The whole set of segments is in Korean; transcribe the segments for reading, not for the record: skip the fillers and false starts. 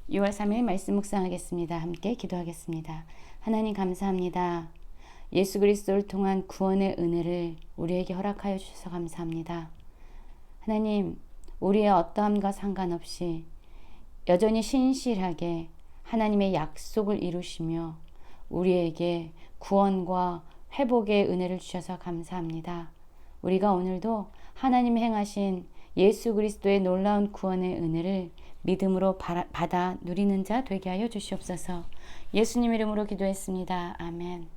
6월 3일 말씀 묵상하겠습니다. 함께 기도하겠습니다. 하나님 감사합니다. 예수 그리스도를 통한 구원의 은혜를 우리에게 허락하여 주셔서 감사합니다. 하나님, 우리의 어떠함과 상관없이 여전히 신실하게 하나님의 약속을 이루시며 우리에게 구원과 회복의 은혜를 주셔서 감사합니다. 우리가 오늘도 하나님이 행하신 예수 그리스도의 놀라운 구원의 은혜를 믿음으로 받아 누리는 자 되게 하여 주시옵소서. 예수님 이름으로 기도했습니다. 아멘.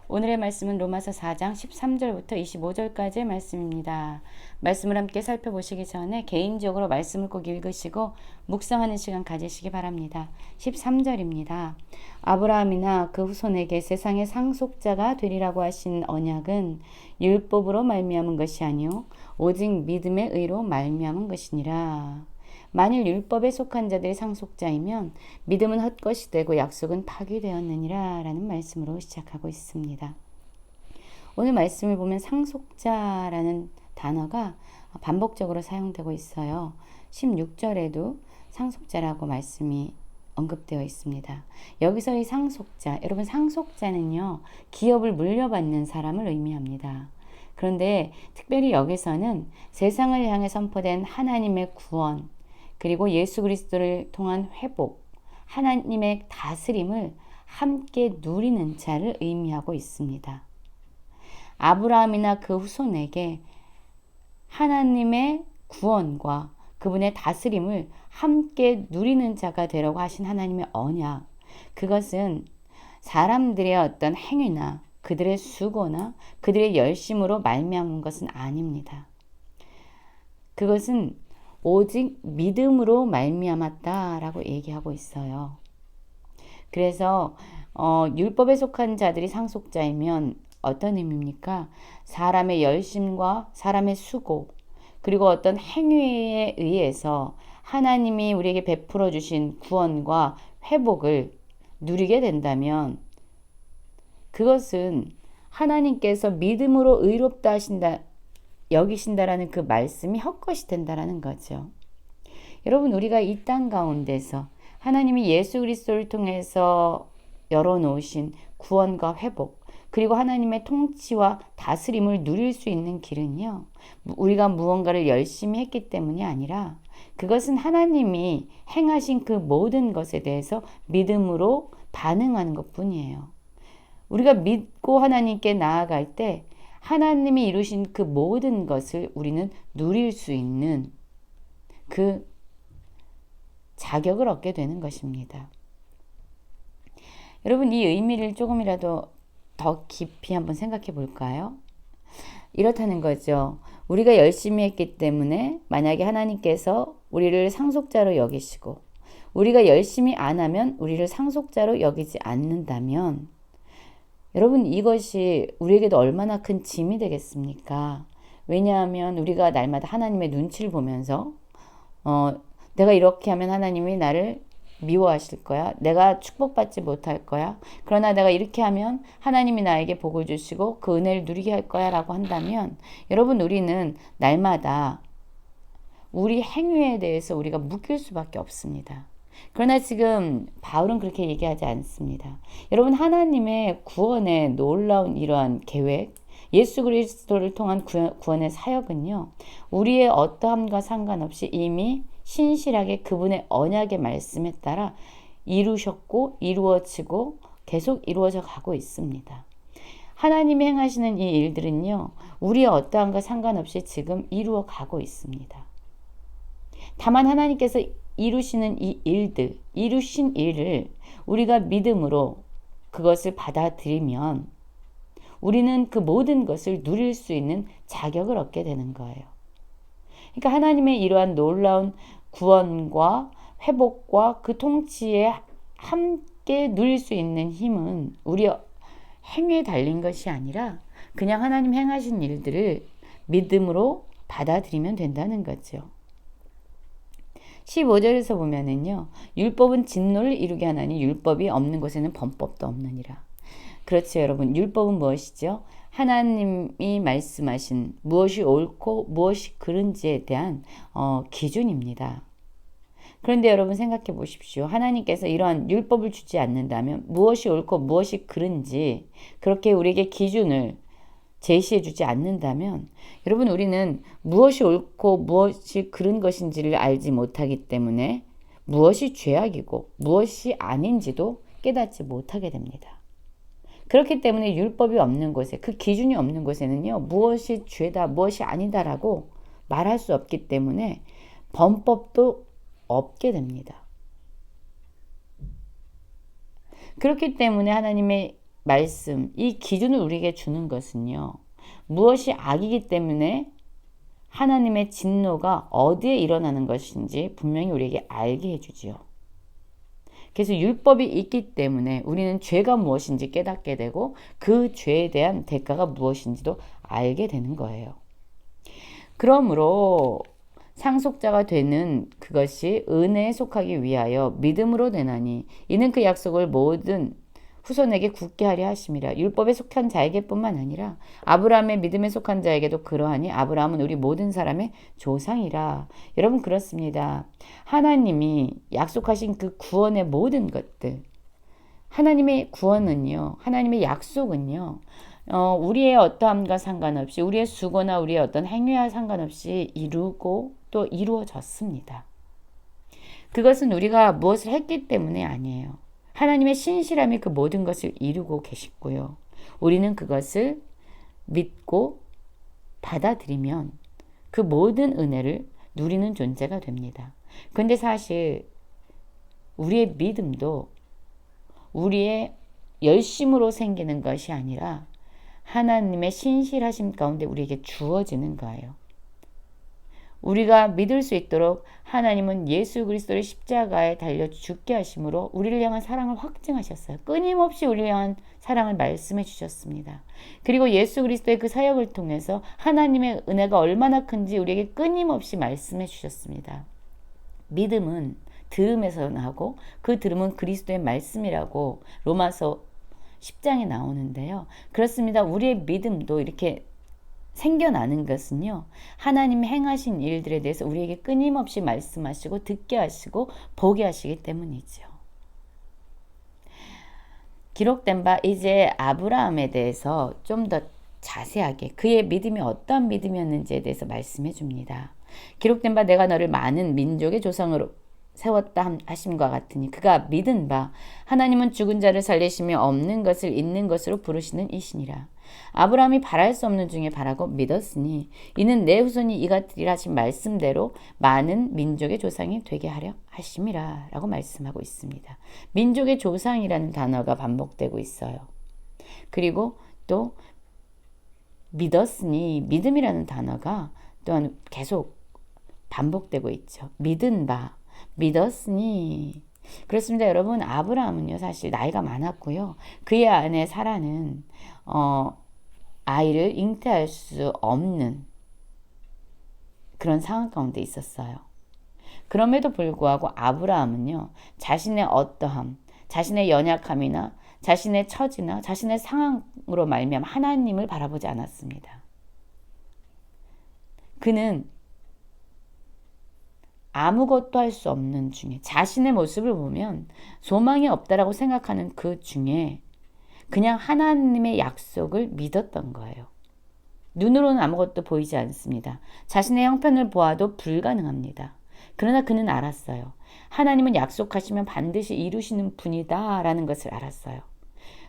오늘의 말씀은 로마서 4장 13절부터 25절까지의 말씀입니다. 말씀을 함께 살펴보시기 전에 개인적으로 말씀을 꼭 읽으시고 묵상하는 시간 가지시기 바랍니다. 13절입니다. 아브라함이나 그 후손에게 세상의 상속자가 되리라고 하신 언약은 율법으로 말미암은 것이 아니요 오직 믿음의 의로 말미암은 것이니라. 만일 율법에 속한 자들이 상속자이면 믿음은 헛것이 되고 약속은 파기되었느니라 라는 말씀으로 시작하고 있습니다. 오늘 말씀을 보면 상속자라는 단어가 반복적으로 사용되고 있어요. 16절에도 상속자라고 말씀이 언급되어 있습니다. 여기서 이 상속자, 여러분 상속자는요, 기업을 물려받는 사람을 의미합니다. 그런데 특별히 여기서는 세상을 향해 선포된 하나님의 구원, 그리고 예수 그리스도를 통한 회복, 하나님의 다스림을 함께 누리는 자를 의미하고 있습니다. 아브라함이나 그 후손에게 하나님의 구원과 그분의 다스림을 함께 누리는 자가 되라고 하신 하나님의 언약, 그것은 사람들의 어떤 행위나 그들의 수고나 그들의 열심으로 말미암은 것은 아닙니다. 그것은 오직 믿음으로 말미암았다라고 얘기하고 있어요. 그래서 율법에 속한 자들이 상속자이면 어떤 의미입니까? 사람의 열심과 사람의 수고, 그리고 어떤 행위에 의해서 하나님이 우리에게 베풀어 주신 구원과 회복을 누리게 된다면 그것은 하나님께서 믿음으로 의롭다 하신다 여기신다라는 그 말씀이 헛것이 된다라는 거죠. 여러분, 우리가 이 땅 가운데서 하나님이 예수 그리스도를 통해서 열어놓으신 구원과 회복, 그리고 하나님의 통치와 다스림을 누릴 수 있는 길은요, 우리가 무언가를 열심히 했기 때문이 아니라 그것은 하나님이 행하신 그 모든 것에 대해서 믿음으로 반응하는 것뿐이에요. 우리가 믿고 하나님께 나아갈 때 하나님이 이루신 그 모든 것을 우리는 누릴 수 있는 그 자격을 얻게 되는 것입니다. 여러분, 이 의미를 조금이라도 더 깊이 한번 생각해 볼까요? 이렇다는 거죠. 우리가 열심히 했기 때문에 만약에 하나님께서 우리를 상속자로 여기시고 우리가 열심히 안 하면 우리를 상속자로 여기지 않는다면 여러분, 이것이 우리에게도 얼마나 큰 짐이 되겠습니까? 왜냐하면 우리가 날마다 하나님의 눈치를 보면서 내가 이렇게 하면 하나님이 나를 미워하실 거야. 내가 축복받지 못할 거야. 그러나 내가 이렇게 하면 하나님이 나에게 복을 주시고 그 은혜를 누리게 할 거야 라고 한다면 여러분, 우리는 날마다 우리 행위에 대해서 우리가 묶일 수밖에 없습니다. 그러나 지금 바울은 그렇게 얘기하지 않습니다. 여러분, 하나님의 구원의 놀라운 이러한 계획, 예수 그리스도를 통한 구원의 사역은요, 우리의 어떠함과 상관없이 이미 신실하게 그분의 언약의 말씀에 따라 이루셨고 이루어지고 계속 이루어져 가고 있습니다. 하나님이 행하시는 이 일들은요, 우리의 어떠함과 상관없이 지금 이루어 가고 있습니다. 다만 하나님께서 이루시는 이 일들, 이루신 일을 우리가 믿음으로 그것을 받아들이면 우리는 그 모든 것을 누릴 수 있는 자격을 얻게 되는 거예요. 그러니까 하나님의 이러한 놀라운 구원과 회복과 그 통치에 함께 누릴 수 있는 힘은 우리의 행위에 달린 것이 아니라 그냥 하나님 행하신 일들을 믿음으로 받아들이면 된다는 거죠. 15절에서 보면은요, 율법은 진노를 이루게 하나니 율법이 없는 곳에는 범법도 없느니라. 그렇죠, 여러분. 율법은 무엇이죠? 하나님이 말씀하신 무엇이 옳고 무엇이 그른지에 대한 기준입니다. 그런데 여러분 생각해 보십시오. 하나님께서 이러한 율법을 주지 않는다면 무엇이 옳고 무엇이 그른지 그렇게 우리에게 기준을 제시해 주지 않는다면 여러분 우리는 무엇이 옳고 무엇이 그른 것인지를 알지 못하기 때문에 무엇이 죄악이고 무엇이 아닌지도 깨닫지 못하게 됩니다. 그렇기 때문에 율법이 없는 곳에 그 기준이 없는 곳에는요 무엇이 죄다 무엇이 아니다라고 말할 수 없기 때문에 범법도 없게 됩니다. 그렇기 때문에 하나님의 말씀, 이 기준을 우리에게 주는 것은요. 무엇이 악이기 때문에 하나님의 진노가 어디에 일어나는 것인지 분명히 우리에게 알게 해주지요. 그래서 율법이 있기 때문에 우리는 죄가 무엇인지 깨닫게 되고 그 죄에 대한 대가가 무엇인지도 알게 되는 거예요. 그러므로 상속자가 되는 그것이 은혜에 속하기 위하여 믿음으로 되나니 이는 그 약속을 모든 후손에게 굳게 하려 하심이라. 율법에 속한 자에게뿐만 아니라 아브라함의 믿음에 속한 자에게도 그러하니 아브라함은 우리 모든 사람의 조상이라. 여러분 그렇습니다. 하나님이 약속하신 그 구원의 모든 것들, 하나님의 구원은요, 하나님의 약속은요, 우리의 어떠함과 상관없이 우리의 수고나 우리의 어떤 행위와 상관없이 이루고 또 이루어졌습니다. 그것은 우리가 무엇을 했기 때문에 아니에요. 하나님의 신실함이 그 모든 것을 이루고 계시고요. 우리는 그것을 믿고 받아들이면 그 모든 은혜를 누리는 존재가 됩니다. 그런데 사실 우리의 믿음도 우리의 열심으로 생기는 것이 아니라 하나님의 신실하심 가운데 우리에게 주어지는 거예요. 우리가 믿을 수 있도록 하나님은 예수 그리스도를 십자가에 달려 죽게 하심으로 우리를 향한 사랑을 확증하셨어요. 끊임없이 우리를 향한 사랑을 말씀해 주셨습니다. 그리고 예수 그리스도의 그 사역을 통해서 하나님의 은혜가 얼마나 큰지 우리에게 끊임없이 말씀해 주셨습니다. 믿음은 들음에서 나고 그 들음은 그리스도의 말씀이라고 로마서 10장에 나오는데요. 그렇습니다. 우리의 믿음도 이렇게 생겨나는 것은요. 하나님 행하신 일들에 대해서 우리에게 끊임없이 말씀하시고 듣게 하시고 보게 하시기 때문이죠. 기록된 바 이제 아브라함에 대해서 좀 더 자세하게 그의 믿음이 어떠한 믿음이었는지에 대해서 말씀해 줍니다. 기록된 바 내가 너를 많은 민족의 조상으로 세웠다 하심과 같으니 그가 믿은 바 하나님은 죽은 자를 살리시며 없는 것을 있는 것으로 부르시는 이시니라. 아브라함이 바랄 수 없는 중에 바라고 믿었으니 이는 내 후손이 이같으리라 하신 말씀대로 많은 민족의 조상이 되게 하려 하심이라 라고 말씀하고 있습니다. 민족의 조상이라는 단어가 반복되고 있어요. 그리고 또 믿었으니 믿음이라는 단어가 또한 계속 반복되고 있죠. 믿은 바 믿었으니 그렇습니다. 여러분 아브라함은요 사실 나이가 많았고요. 그의 아내 사라는 아이를 잉태할 수 없는 그런 상황 가운데 있었어요. 그럼에도 불구하고 아브라함은요 자신의 어떠함, 자신의 연약함이나 자신의 처지나 자신의 상황으로 말미암아 하나님을 바라보지 않았습니다. 그는 아무것도 할 수 없는 중에 자신의 모습을 보면 소망이 없다라고 생각하는 그 중에 그냥 하나님의 약속을 믿었던 거예요. 눈으로는 아무것도 보이지 않습니다. 자신의 형편을 보아도 불가능합니다. 그러나 그는 알았어요. 하나님은 약속하시면 반드시 이루시는 분이다 라는 것을 알았어요.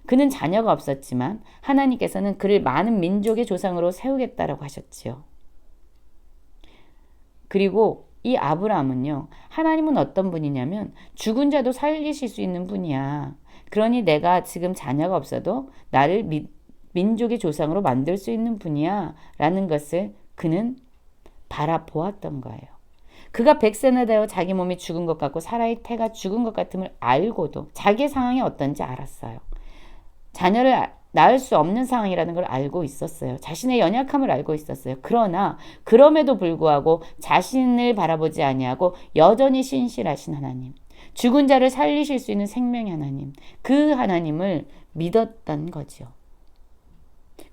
그는 자녀가 없었지만 하나님께서는 그를 많은 민족의 조상으로 세우겠다라고 하셨지요. 그리고 이 아브라함은요. 하나님은 어떤 분이냐면 죽은 자도 살리실 수 있는 분이야. 그러니 내가 지금 자녀가 없어도 나를 민족의 조상으로 만들 수 있는 분이야. 라는 것을 그는 바라보았던 거예요. 그가 100세나 되어 자기 몸이 죽은 것 같고 사라의 태가 죽은 것 같음을 알고도 자기의 상황이 어떤지 알았어요. 자녀를 낳을 수 없는 상황이라는 걸 알고 있었어요. 자신의 연약함을 알고 있었어요. 그러나 그럼에도 불구하고 자신을 바라보지 아니하고 여전히 신실하신 하나님, 죽은 자를 살리실 수 있는 생명의 하나님, 그 하나님을 믿었던 거죠.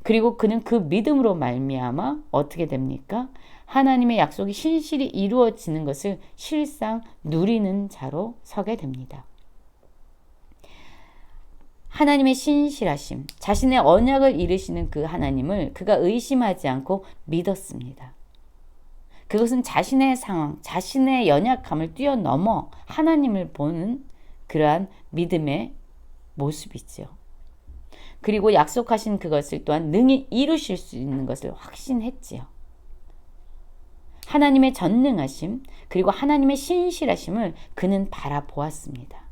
그리고 그는 그 믿음으로 말미암아 어떻게 됩니까? 하나님의 약속이 신실히 이루어지는 것을 실상 누리는 자로 서게 됩니다. 하나님의 신실하심, 자신의 언약을 이루시는 그 하나님을 그가 의심하지 않고 믿었습니다. 그것은 자신의 상황, 자신의 연약함을 뛰어넘어 하나님을 보는 그러한 믿음의 모습이죠. 그리고 약속하신 그것을 또한 능히 이루실 수 있는 것을 확신했지요. 하나님의 전능하심, 그리고 하나님의 신실하심을 그는 바라보았습니다.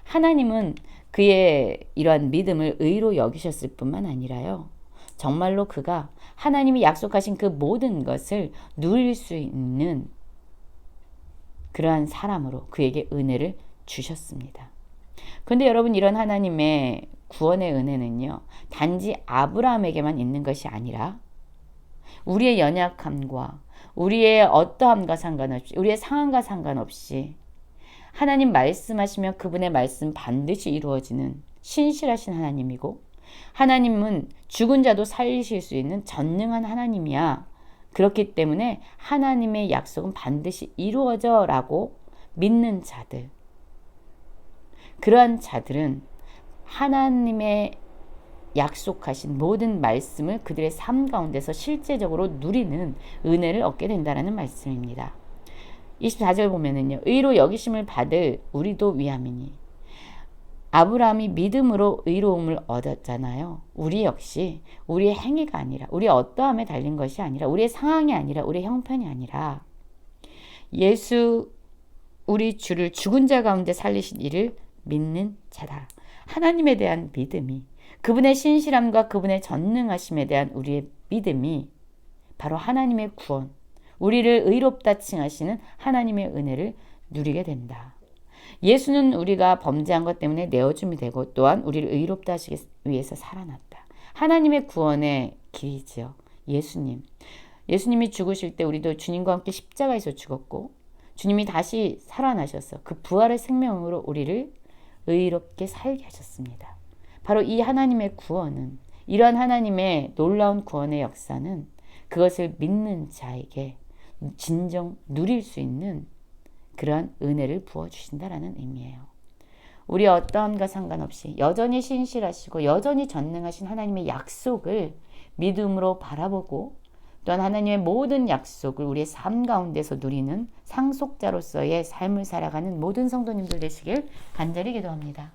하나님은 그의 이러한 믿음을 의로 여기셨을 뿐만 아니라요. 정말로 그가 하나님이 약속하신 그 모든 것을 누릴 수 있는 그러한 사람으로 그에게 은혜를 주셨습니다. 그런데 여러분, 이런 하나님의 구원의 은혜는요, 단지 아브라함에게만 있는 것이 아니라 우리의 연약함과 우리의 어떠함과 상관없이, 우리의 상황과 상관없이 하나님 말씀하시면 그분의 말씀 반드시 이루어지는 신실하신 하나님이고, 하나님은 죽은 자도 살리실 수 있는 전능한 하나님이야. 그렇기 때문에 하나님의 약속은 반드시 이루어져 라고 믿는 자들, 그러한 자들은 하나님의 약속하신 모든 말씀을 그들의 삶 가운데서 실제적으로 누리는 은혜를 얻게 된다는 말씀입니다. 24절 보면은요, 의로 여기심을 받을 우리도 위함이니. 아브라함이 믿음으로 의로움을 얻었잖아요. 우리 역시 우리의 행위가 아니라, 우리의 어떠함에 달린 것이 아니라, 우리의 상황이 아니라, 우리의 형편이 아니라 예수 우리 주를 죽은 자 가운데 살리신 이를 믿는 자다. 하나님에 대한 믿음이, 그분의 신실함과 그분의 전능하심에 대한 우리의 믿음이 바로 하나님의 구원, 우리를 의롭다 칭하시는 하나님의 은혜를 누리게 된다. 예수는 우리가 범죄한 것 때문에 내어줌이 되고 또한 우리를 의롭다 하시기 위해서 살아났다. 하나님의 구원의 길이지요. 예수님이 죽으실 때 우리도 주님과 함께 십자가에서 죽었고, 주님이 다시 살아나셔서 그 부활의 생명으로 우리를 의롭게 살게 하셨습니다. 바로 이 하나님의 구원은, 이러한 하나님의 놀라운 구원의 역사는 그것을 믿는 자에게 진정 누릴 수 있는 그런 은혜를 부어주신다라는 의미예요. 우리 어떠함과 상관없이 여전히 신실하시고 여전히 전능하신 하나님의 약속을 믿음으로 바라보고, 또한 하나님의 모든 약속을 우리의 삶 가운데서 누리는 상속자로서의 삶을 살아가는 모든 성도님들 되시길 간절히 기도합니다.